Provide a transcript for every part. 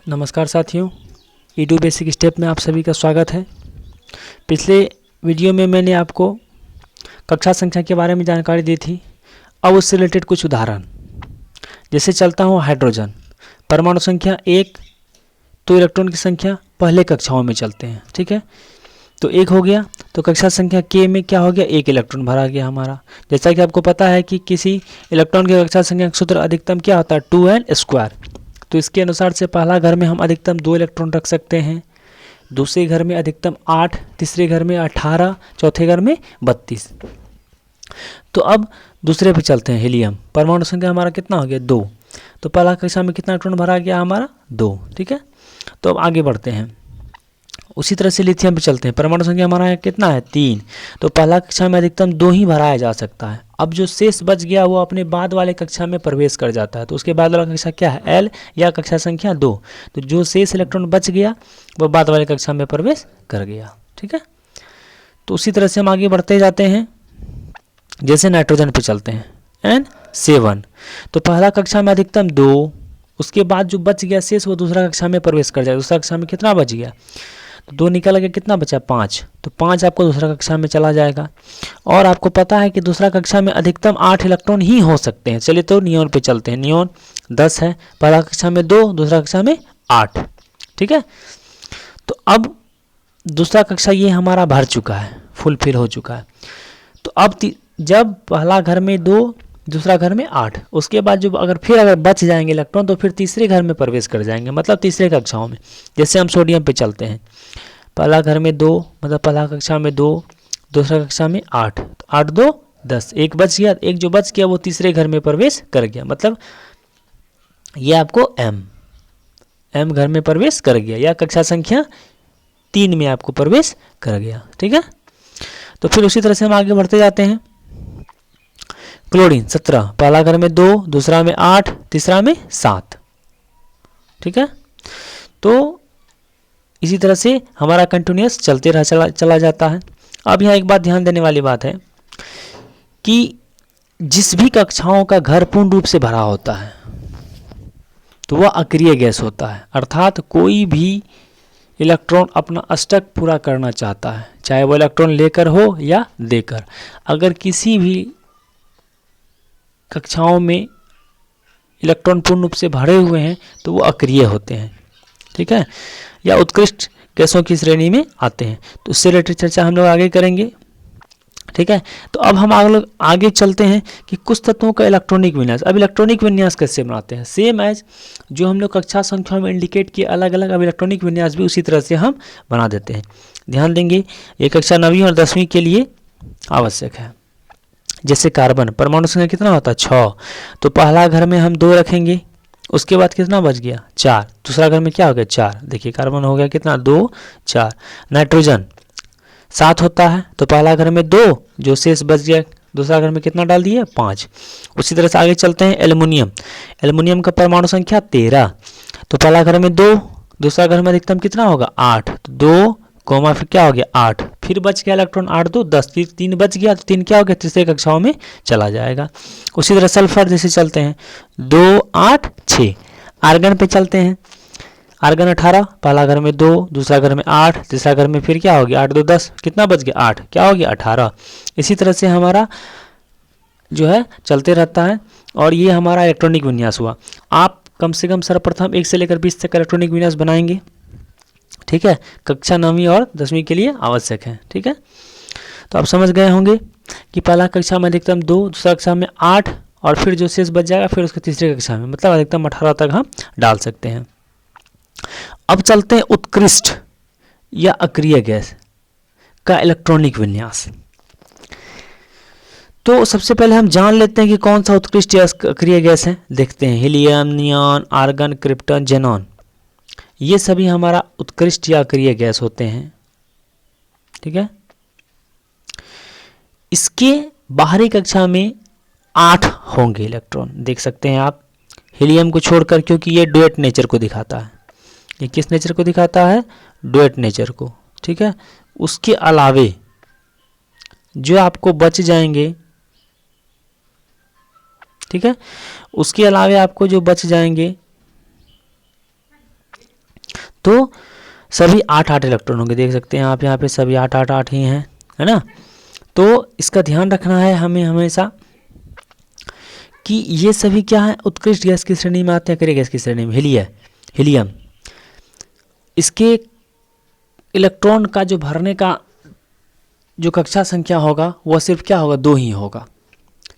नमस्कार साथियों, Edu basic step में आप सभी का स्वागत है। पिछले वीडियो में मैंने आपको कक्षा संख्या के बारे में जानकारी दी थी। अब उससे रिलेटेड कुछ उदाहरण, जैसे चलता हूँ हाइड्रोजन, परमाणु संख्या 1, तो इलेक्ट्रॉन की संख्या पहले कक्षाओं में चलते हैं। ठीक है, तो 1 हो गया, तो कक्षा संख्या के में क्या हो गया, 1 इलेक्ट्रॉन भरा गया हमारा। जैसा कि आपको पता है कि किसी इलेक्ट्रॉन की कक्षा संख्या का सूत्र अधिकतम क्या होता है, 2n²। तो इसके अनुसार से पहला घर में हम अधिकतम 2 इलेक्ट्रॉन रख सकते हैं, दूसरे घर में अधिकतम 8, तीसरे घर में 18, चौथे घर में 32। तो अब दूसरे पे चलते हैं, हीलियम, परमाणु संख्या हमारा कितना हो गया, 2। तो पहला कक्षा में कितना इलेक्ट्रॉन भरा गया हमारा, 2। ठीक है, तो अब आगे बढ़ते हैं। उसी तरह से लिथियम पे चलते हैं, परमाणु संख्या हमारा कितना है, 3। तो पहला कक्षा में अधिकतम 2 ही भराया जा सकता है। अब जो शेष बच गया वो अपने बाद वाले कक्षा में प्रवेश कर जाता है। तो उसके बाद वाला कक्षा क्या है, L या कक्षा संख्या 2। तो जो शेष इलेक्ट्रॉन बच गया वो बाद वाले कक्षा में प्रवेश कर गया। ठीक है, तो उसी तरह से हम आगे बढ़ते जाते हैं। जैसे नाइट्रोजन पे चलते हैं, N7। तो पहला कक्षा में अधिकतम 2, उसके बाद जो बच गया शेष वो दूसरा कक्षा में प्रवेश कर जाएगा। दूसरा कक्षा में कितना बच गया, तो 2 निकल गया, कितना बचा, 5। तो 5 आपको दूसरा कक्षा में चला जाएगा। और आपको पता है कि दूसरा कक्षा में अधिकतम 8 इलेक्ट्रॉन ही हो सकते हैं। चलिए तो नियोन पे चलते हैं। नियोन 10 है, पहला कक्षा में 2, दूसरा कक्षा में 8। ठीक है, तो अब दूसरा कक्षा ये हमारा भर चुका है, फुलफिल हो चुका है। तो अब जब पहला घर में 2, दूसरा घर में 8, उसके बाद जो अगर बच जाएंगे इलेक्ट्रॉन तो फिर तीसरे घर में प्रवेश कर जाएंगे, मतलब तीसरे कक्षाओं में। जैसे हम सोडियम पे चलते हैं, पहला घर में 2, मतलब पहला कक्षा में 2, दूसरा कक्षा में 8। तो 8 2 10, एक बच गया, एक जो बच गया वो तीसरे घर में प्रवेश कर गया, मतलब ये आपको M घर में प्रवेश कर गया, या कक्षा संख्या 3 में आपको प्रवेश कर गया। ठीक है, तो फिर उसी तरह से हम आगे बढ़ते जाते हैं। क्लोरीन 17, पहला घर में 2, दूसरा में 8, तीसरा में 7। ठीक है, तो इसी तरह से हमारा कंटिन्यूस चलते रह चला जाता है। अब यहाँ एक बात ध्यान देने वाली बात है कि जिस भी कक्षाओं का घर पूर्ण रूप से भरा होता है तो वह अक्रिय गैस होता है। अर्थात कोई भी इलेक्ट्रॉन अपना अष्टक पूरा करना चाहता है, चाहे वो इलेक्ट्रॉन लेकर हो या देकर। अगर किसी भी कक्षाओं में इलेक्ट्रॉन पूर्ण रूप से भरे हुए हैं तो वो अक्रिय होते हैं। ठीक है, या उत्कृष्ट गैसों की श्रेणी में आते हैं। तो उससे रिलेटेड चर्चा हम लोग आगे करेंगे। ठीक है, तो अब हम आगे चलते हैं कि कुछ तत्वों का इलेक्ट्रॉनिक विन्यास। अब इलेक्ट्रॉनिक विन्यास कैसे बनाते हैं, सेम एज जो हम लोग कक्षा संख्या में इंडिकेट किए अलग अलग, अब इलेक्ट्रॉनिक विन्यास भी उसी तरह से हम बना देते हैं। ध्यान देंगे, ये कक्षा 9वीं और 10वीं के लिए आवश्यक है। जैसे कार्बन, परमाणु संख्या कितना होता है, 6। तो पहला घर में हम 2 रखेंगे, उसके बाद कितना बच गया, 4। दूसरा घर में क्या हो गया, 4। देखिए कार्बन हो गया कितना, 2 4। नाइट्रोजन 7 होता है, तो पहला घर में 2, जो शेष बच गया दूसरा घर में कितना डाल दिए, 5। उसी तरह से आगे चलते हैं। एल्युमिनियम, एल्युमिनियम का परमाणु संख्या 13, तो पहला घर में 2, दूसरा घर में अधिकतम कितना होगा, 8। तो 2 कोमा फिर क्या हो गया, 8। फिर बच गया इलेक्ट्रॉन 8 2 10, फिर 3 बच गया, तो 3 क्या हो गया, तीसरे कक्षाओं में चला जाएगा। उसी तरह सल्फर जैसे चलते हैं, 2 8 6। आर्गन पे चलते हैं, आर्गन 18, पहला घर में 2, दूसरा घर में 8, तीसरा घर में फिर क्या हो गया, 8 2 10, कितना बच गया, 8, क्या हो गया, 18। इसी तरह से हमारा जो है चलते रहता है, और ये हमारा इलेक्ट्रॉनिक विन्यास हुआ। आप कम से कम सर्वप्रथम 1 से लेकर 20 तक इलेक्ट्रॉनिक विन्यास बनाएंगे। ठीक है, कक्षा 9वीं और 10वीं के लिए आवश्यक है। ठीक है, तो आप समझ गए होंगे कि पहला कक्षा में अधिकतम 2, दूसरा कक्षा में 8, और फिर जो शेष बच जाएगा फिर उसके तीसरे कक्षा में, मतलब अधिकतम 18 तक हम डाल सकते हैं। अब चलते हैं उत्कृष्ट या अक्रिय गैस का इलेक्ट्रॉनिक विन्यास। तो सबसे पहले हम जान लेते हैं कि कौन सा उत्कृष्ट या अक्रिय गैस है। देखते हैं, helium, neon, argon, krypton, xenon, ये सभी हमारा उत्कृष्ट या अक्रिय गैस होते हैं। ठीक है, इसके बाहरी कक्षा में 8 होंगे इलेक्ट्रॉन, देख सकते हैं आप, हीलियम को छोड़कर, क्योंकि ये डुएट नेचर को दिखाता है। ये किस नेचर को दिखाता है, डुएट नेचर को। ठीक है, उसके अलावे जो आपको बच जाएंगे, ठीक है, उसके अलावे आपको जो बच जाएंगे तो सभी 8 इलेक्ट्रॉन होंगे, देख सकते हैं आप यहाँ पे सभी 8 ही हैं, है ना। तो इसका ध्यान रखना है हमें हमेशा कि ये सभी क्या है, उत्कृष्ट गैस की श्रेणी में आते हैं, अक्रिय गैस की श्रेणी में। हीलियम, इसके इलेक्ट्रॉन का जो भरने का जो कक्षा संख्या होगा वह सिर्फ क्या होगा, 2 ही होगा,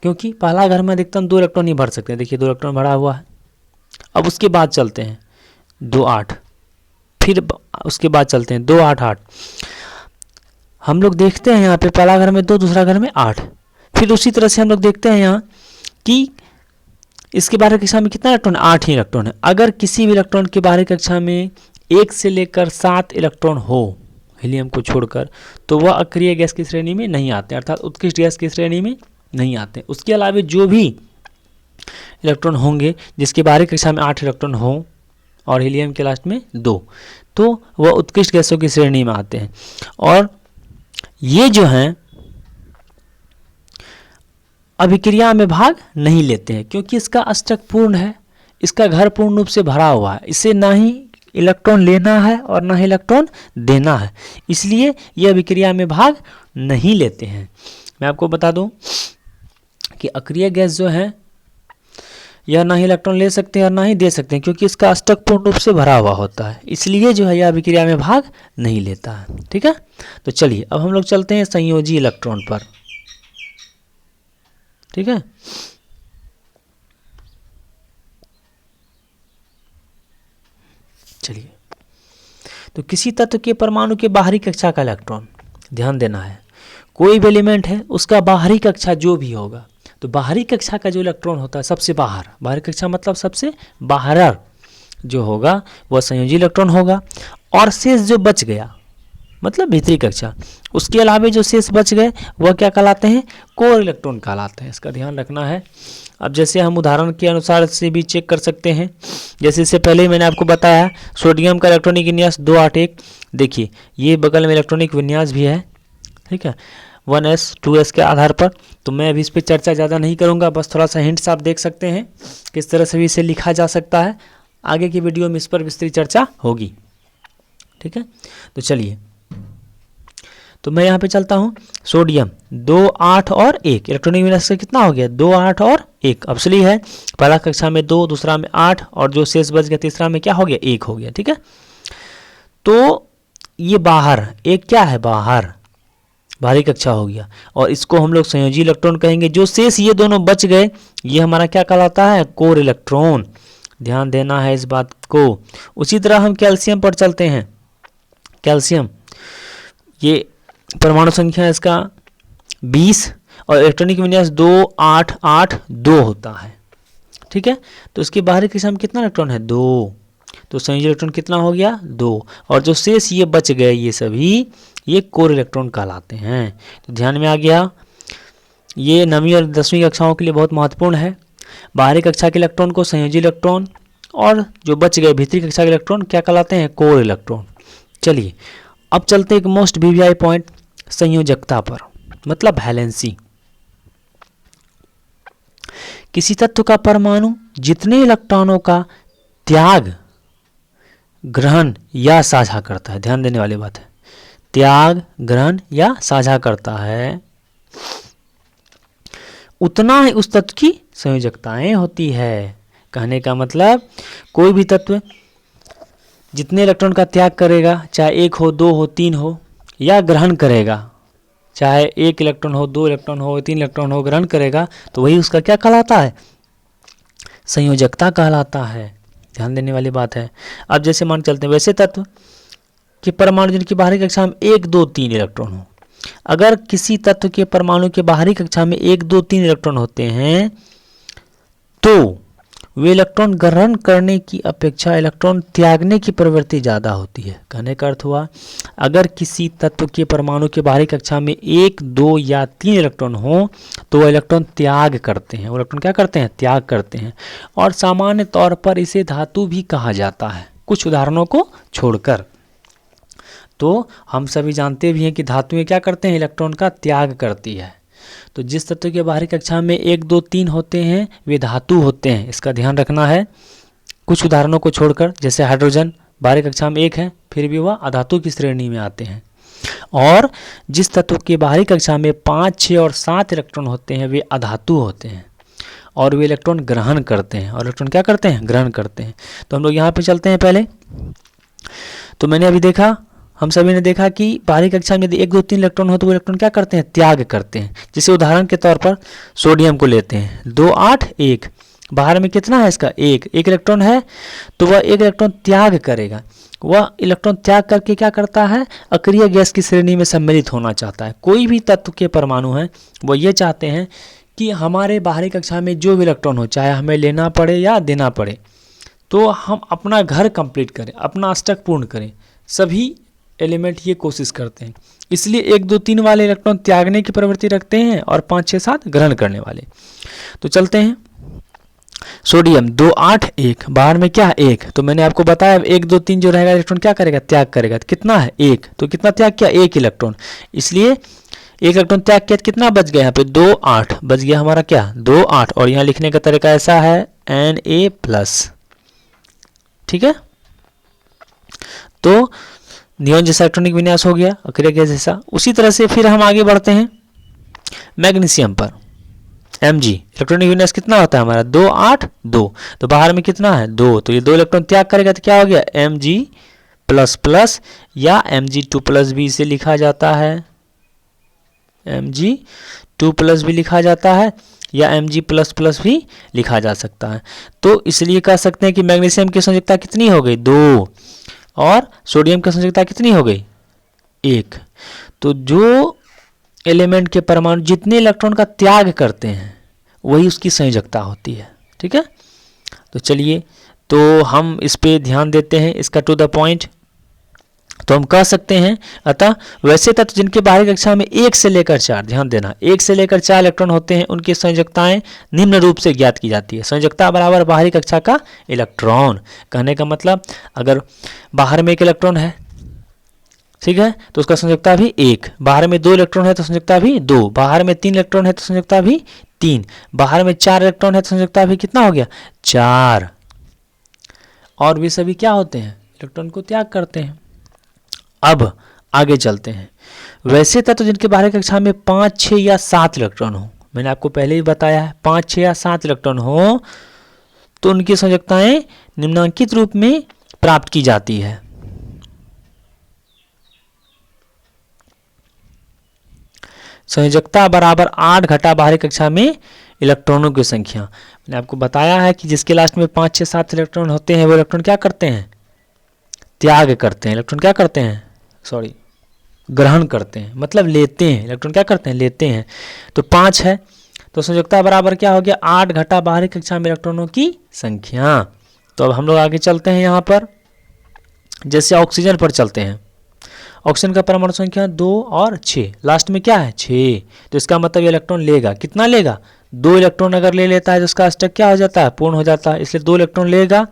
क्योंकि पहला घर में अधिकतम 2 इलेक्ट्रॉन ही भर सकते हैं। देखिए 2 इलेक्ट्रॉन भरा हुआ है। अब उसके बाद चलते हैं 2 8, फिर उसके बाद चलते हैं 2 8 8। हम लोग देखते हैं यहाँ पे पहला घर में 2, दूसरा घर में 8। फिर उसी तरह से हम लोग देखते हैं यहाँ कि इसके बाहरी कक्षा में कितना इलेक्ट्रॉन, 8 ही इलेक्ट्रॉन है। अगर किसी भी इलेक्ट्रॉन की बाहरी कक्षा में 1 से लेकर 7 इलेक्ट्रॉन हो हीलियम को छोड़कर, तो वह अक्रिय गैस की श्रेणी में नहीं आते, अर्थात उत्कृष्ट गैस की श्रेणी में नहीं आते। उसके अलावा जो भी इलेक्ट्रॉन होंगे जिसकी बाहरी कक्षा में 8 इलेक्ट्रॉन हो और हीलियम के लास्ट में 2, तो वह उत्कृष्ट गैसों की श्रेणी में आते हैं। और ये जो हैं अभिक्रिया में भाग नहीं लेते हैं, क्योंकि इसका अष्टक पूर्ण है, इसका घर पूर्ण रूप से भरा हुआ है, इसे ना ही इलेक्ट्रॉन लेना है और ना ही इलेक्ट्रॉन देना है, इसलिए ये अभिक्रिया में भाग नहीं लेते हैं। मैं आपको बता दूं कि अक्रिय गैस जो है यह ना ही इलेक्ट्रॉन ले सकते हैं और ना ही दे सकते हैं, क्योंकि इसका अष्टक पूर्ण रूप से भरा हुआ होता है, इसलिए जो है यह अभिक्रिया में भाग नहीं लेता है। ठीक है, तो चलिए अब हम लोग चलते हैं संयोजी इलेक्ट्रॉन पर। ठीक है, चलिए, तो किसी तत्व के परमाणु के बाहरी कक्षा का इलेक्ट्रॉन, ध्यान देना है, कोई भी एलिमेंट है उसका बाहरी कक्षा जो भी होगा, तो बाहरी कक्षा का जो इलेक्ट्रॉन होता है सबसे बाहर, बाहरी कक्षा मतलब सबसे बाहर जो होगा वह संयोजी इलेक्ट्रॉन होगा। और शेष जो बच गया मतलब भीतरी कक्षा, उसके अलावा जो शेष बच गए वह क्या कहलाते हैं, कोर इलेक्ट्रॉन कहलाते हैं। इसका ध्यान रखना है। अब जैसे हम उदाहरण के अनुसार से भी चेक कर सकते हैं, जैसे इससे पहले मैंने आपको बताया सोडियम का इलेक्ट्रॉनिक विन्यास 281, देखिए ये बगल में इलेक्ट्रॉनिक विन्यास भी है, ठीक है, 1s 2s के आधार पर। तो मैं अभी इस पर चर्चा ज़्यादा नहीं करूँगा, बस थोड़ा सा हिंट्स आप देख सकते हैं किस तरह से भी इसे लिखा जा सकता है। आगे की वीडियो में इस पर विस्तृत चर्चा होगी। ठीक है, तो चलिए, तो मैं यहाँ पे चलता हूँ। सोडियम 2 8 और 1, इलेक्ट्रॉनिक विन्यास का कितना हो गया, 2 8 और 1। अब सही है, पहला कक्षा में 2, दूसरा में 8 और जो शेष बच गया तीसरा में क्या हो गया, 1 हो गया। ठीक है, तो ये बाहर एक क्या है, बाहर बाहरी कक्षा हो गया, और इसको हम लोग संयोजी इलेक्ट्रॉन कहेंगे। जो शेष ये दोनों बच गए ये हमारा क्या कहलाता है, कोर इलेक्ट्रॉन। ध्यान देना है इस बात को। उसी तरह हम कैल्शियम पर चलते हैं। कैल्शियम, ये परमाणु संख्या इसका 20 और इलेक्ट्रॉनिक विन्यास 2 8 8 2 होता है। ठीक है, तो इसके बाहरी कक्षा में कितना इलेक्ट्रॉन है, 2, तो संयोजी इलेक्ट्रॉन कितना हो गया, 2, और जो शेष ये बच गए ये सभी ये कोर इलेक्ट्रॉन कहलाते हैं। तो ध्यान में आ गया, ये 9वीं और 10वीं कक्षाओं के लिए बहुत महत्वपूर्ण है। बाहरी कक्षा के इलेक्ट्रॉन को संयोजी इलेक्ट्रॉन और जो बच गए भीतरी कक्षा के इलेक्ट्रॉन क्या कहलाते हैं, कोर इलेक्ट्रॉन। चलिए अब चलते एक मोस्ट वीवीआई पॉइंट संयोजकता पर, मतलब वैलेंसी। किसी तत्व का परमाणु जितने इलेक्ट्रॉनों का त्याग, ग्रहण या साझा करता है, ध्यान देने वाली बात है, त्याग, ग्रहण या साझा करता है, उतना ही उस तत्व की संयोजकताएं होती है। कहने का मतलब कोई भी तत्व जितने इलेक्ट्रॉन का त्याग करेगा, चाहे 1 हो 2 हो 3 हो, या ग्रहण करेगा, चाहे 1 इलेक्ट्रॉन हो 2 इलेक्ट्रॉन हो 3 इलेक्ट्रॉन हो, ग्रहण करेगा, तो वही उसका क्या कहलाता है, संयोजकता कहलाता है। ध्यान देने वाली बात है। अब जैसे मान चलते हैं वैसे तत्व कि परमाणु जिनकी बाहरी कक्षा में 1 2 3 इलेक्ट्रॉन हो, अगर किसी तत्व के परमाणु के बाहरी कक्षा में 1 2 3 इलेक्ट्रॉन होते हैं तो वे इलेक्ट्रॉन ग्रहण करने की अपेक्षा इलेक्ट्रॉन त्यागने की प्रवृत्ति ज़्यादा होती है। कहने का अर्थ हुआ, अगर किसी तत्व के परमाणु के बाहरी कक्षा में 1 2 या 3 इलेक्ट्रॉन हो तो वह इलेक्ट्रॉन त्याग करते हैं, वो इलेक्ट्रॉन क्या करते हैं, त्याग करते हैं। और सामान्य तौर पर इसे धातु भी कहा जाता है, कुछ उदाहरणों को छोड़कर। तो हम सभी जानते भी हैं कि धातुएं क्या करते हैं, इलेक्ट्रॉन का त्याग करती है। तो जिस तत्व के बाहरी कक्षा में 1 2 3 होते हैं वे धातु होते हैं, इसका ध्यान रखना है, कुछ उदाहरणों को छोड़कर, जैसे हाइड्रोजन बाहरी कक्षा में 1 है, फिर भी वह अधातु की श्रेणी में आते हैं। और जिस तत्व के बाहरी कक्षा में 5, 6 और 7 इलेक्ट्रॉन होते हैं वे अधातु होते हैं और वे इलेक्ट्रॉन ग्रहण करते हैं। और इलेक्ट्रॉन क्या करते हैं? ग्रहण करते हैं। तो हम लोग यहाँ पे चलते हैं पहले। तो मैंने अभी देखा, हम सभी ने देखा कि बाहरी कक्षा में यदि 1, 2, 3 इलेक्ट्रॉन हो तो वो इलेक्ट्रॉन क्या करते हैं? त्याग करते हैं। जैसे उदाहरण के तौर पर सोडियम को लेते हैं, 2, 8, 1, बाहर में कितना है इसका? 1 इलेक्ट्रॉन है, तो वह 1 इलेक्ट्रॉन त्याग करेगा। वह इलेक्ट्रॉन त्याग करके क्या करता है? अक्रिय गैस की श्रेणी में सम्मिलित होना चाहता है। कोई भी तत्व के परमाणु हैं वो ये चाहते हैं कि हमारे बाहरी कक्षा में जो भी इलेक्ट्रॉन हो, चाहे हमें लेना पड़े या देना पड़े, तो हम अपना घर कंप्लीट करें, अपना अष्टक पूर्ण करें। सभी एलिमेंट ये कोशिश करते हैं, इसलिए 1, 2, 3 वाले इलेक्ट्रॉन त्यागने की प्रवृत्ति रखते हैं और 5, 6, 7 ग्रहण करने वाले। तो चलते हैं। सोडियम 2, 8, 1, बाहर में क्या है? 1। तो मैंने आपको बताया 1, 2, 3 जो रहेगा इलेक्ट्रॉन क्या करेगा? त्याग करेगा। तो कितना है? 1। तो कितना त्याग किया? 1 इलेक्ट्रॉन। इसलिए 1 इलेक्ट्रॉन त्याग किया, कितना बच गया? यहाँ पे 2, 8 बच गया हमारा क्या? 2, 8। और यहाँ लिखने का तरीका ऐसा है Na+। ठीक है, तो नियॉन जैसा इलेक्ट्रॉनिक विन्यास हो गया, अक्रिय गैस जैसा। उसी तरह से फिर हम आगे बढ़ते हैं मैग्नीशियम पर। Mg इलेक्ट्रॉनिक विन्यास कितना होता है हमारा? 2, 8, 2। तो बाहर में कितना है? 2। तो ये 2 इलेक्ट्रॉन त्याग करेगा तो क्या हो गया? Mg++ या Mg2+ भी इसे लिखा जाता है, Mg2+ भी लिखा जाता है या Mg++ भी लिखा जा सकता है। तो इसलिए कह सकते हैं कि मैग्नीशियम की संयोजकता कितनी हो गई? 2। और सोडियम की संयोजकता कितनी हो गई? 1। तो जो एलिमेंट के परमाणु जितने इलेक्ट्रॉन का त्याग करते हैं वही उसकी संयोजकता होती है। ठीक है, तो चलिए, तो हम इस पे ध्यान देते हैं, इसका टू द पॉइंट। तो हम कह सकते हैं, अतः वैसे तत्व जिनके बाहरी कक्षा में 1 से लेकर 4, ध्यान देना, 1 से लेकर 4 इलेक्ट्रॉन होते हैं, उनकी संयोजकताएं निम्न रूप से ज्ञात की जाती है। संयोजकता बराबर बाहरी कक्षा का इलेक्ट्रॉन। कहने का मतलब, अगर बाहर में 1 इलेक्ट्रॉन है, ठीक है, तो उसका संयोजकता भी 1। बाहर में 2 इलेक्ट्रॉन है तो संयोजकता भी 2। बाहर में 3 इलेक्ट्रॉन है तो संयोजकता भी 3। बाहर में 4 इलेक्ट्रॉन है तो संयोजकता भी कितना हो गया? 4। और वे सभी क्या होते हैं? इलेक्ट्रॉन को त्याग करते हैं। अब आगे चलते हैं। वैसे तत्व जिनके बाहरी कक्षा में 5, 6 या 7 इलेक्ट्रॉन हो, मैंने आपको पहले ही बताया है, 5, 6 या 7 इलेक्ट्रॉन हो तो उनकी संयोजकताएं निम्नांकित रूप में प्राप्त की जाती है। संयोजकता बराबर 8 घटा बाहरी कक्षा में इलेक्ट्रॉनों की संख्या। मैंने आपको बताया है कि जिसके लास्ट में 5, 6, 7 इलेक्ट्रॉन होते हैं वो इलेक्ट्रॉन क्या करते हैं? त्याग करते हैं। इलेक्ट्रॉन क्या करते हैं? ग्रहण करते हैं, मतलब लेते हैं। इलेक्ट्रॉन क्या करते हैं? लेते हैं। तो 5 है, तो संयोजकता बराबर क्या हो गया? 8 घटा बाहरी कक्षा में इलेक्ट्रॉनों की संख्या। तो अब हम लोग आगे चलते हैं यहाँ पर, जैसे ऑक्सीजन पर चलते हैं। ऑक्सीजन का परमाणु संख्या 2 और 6, लास्ट में क्या है? 6। तो इसका मतलब ये इलेक्ट्रॉन लेगा, कितना लेगा? 2 इलेक्ट्रॉन अगर ले लेता है तो उसका अष्टक क्या हो जाता है? पूर्ण हो जाता है। इसलिए 2 इलेक्ट्रॉन लेगा,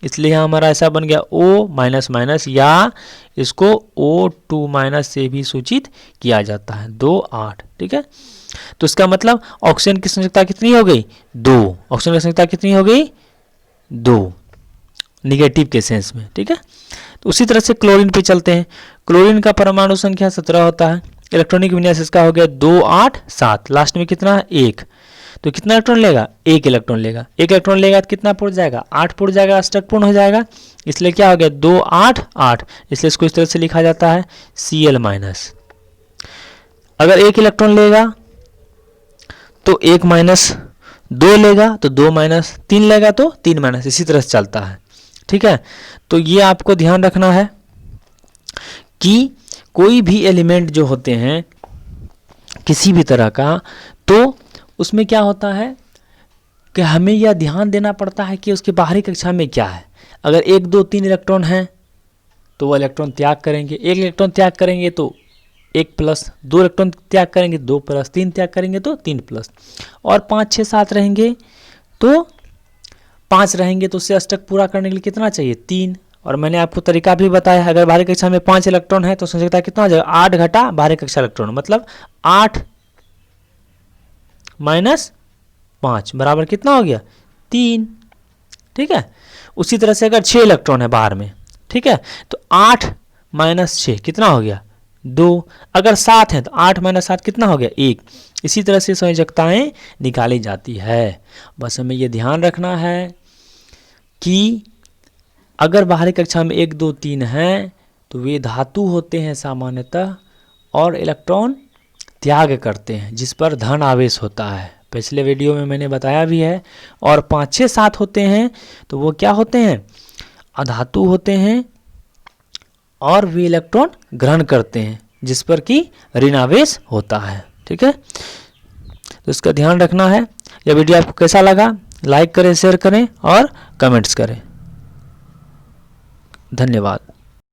इसलिए यहाँ हमारा ऐसा बन गया O-, या इसको O2- से भी सूचित किया जाता है, 2, 8। ठीक है, तो इसका मतलब ऑक्सीजन की संयोजकता कितनी हो गई? 2। ऑक्सीजन की संयोजकता कितनी हो गई? 2, निगेटिव के सेंस में। ठीक है, तो उसी तरह से क्लोरीन पे चलते हैं। क्लोरीन का परमाणु संख्या 17 होता है। इलेक्ट्रॉनिक विन्यास इसका हो गया 2, 8, 7, लास्ट में कितना है? 1। तो कितना इलेक्ट्रॉन लेगा? 1 इलेक्ट्रॉन लेगा। 1 इलेक्ट्रॉन लेगा तो कितना पूर्ण जाएगा? 8 पूर्ण जाएगा, अष्टक पूर्ण हो जाएगा। इसलिए क्या हो गया? 2, 8, 8। इसलिए इसको इस तरह से लिखा जाता है Cl-। अगर 1 इलेक्ट्रॉन लेगा तो 1- 2 लेगा तो 2- 3 लेगा तो 3-, इसी तरह से चलता है। ठीक है, तो ये आपको ध्यान रखना है कि कोई भी एलिमेंट जो होते हैं किसी भी तरह का, तो उसमें क्या होता है कि हमें यह ध्यान देना पड़ता है कि उसके बाहरी कक्षा में क्या है। अगर 1, 2, 3 इलेक्ट्रॉन हैं तो वह इलेक्ट्रॉन त्याग करेंगे। 1 इलेक्ट्रॉन त्याग करेंगे तो 1+, 2 इलेक्ट्रॉन त्याग करेंगे 2+, 3 त्याग करेंगे तो 3+, और 5, 6, 7 रहेंगे तो 5 रहेंगे, तो उससे अष्टक पूरा करने के लिए कितना चाहिए? 3। और मैंने आपको तरीका भी बताया है, अगर बाहरी कक्षा में 5 इलेक्ट्रॉन है तो संयोजकता कितना हो जाएगा? 8 घटा बाहरी कक्षा इलेक्ट्रॉन, मतलब 8 - 5 बराबर कितना हो गया? 3। ठीक है, उसी तरह से अगर 6 इलेक्ट्रॉन है बाहर में ठीक है। तो 8 माइनस 6 कितना हो गया 2। अगर 7 है तो 8 माइनस 7 कितना हो गया 1। इसी तरह से संयोजकताएं निकाली जाती है। बस हमें ये ध्यान रखना है कि अगर बाहरी कक्षा में 1 2 3 हैं तो वे धातु होते हैं सामान्यतः और इलेक्ट्रॉन त्याग करते हैं जिस पर धन आवेश होता है। पिछले वीडियो में मैंने बताया भी है। और 5 6 7 होते हैं तो वो क्या होते हैं अधातु होते हैं और वे इलेक्ट्रॉन ग्रहण करते हैं जिस पर कि ऋण आवेश होता है। ठीक है, तो इसका ध्यान रखना है। यह वीडियो आपको कैसा लगा लाइक करें, शेयर करें और कमेंट्स करें। धन्यवाद।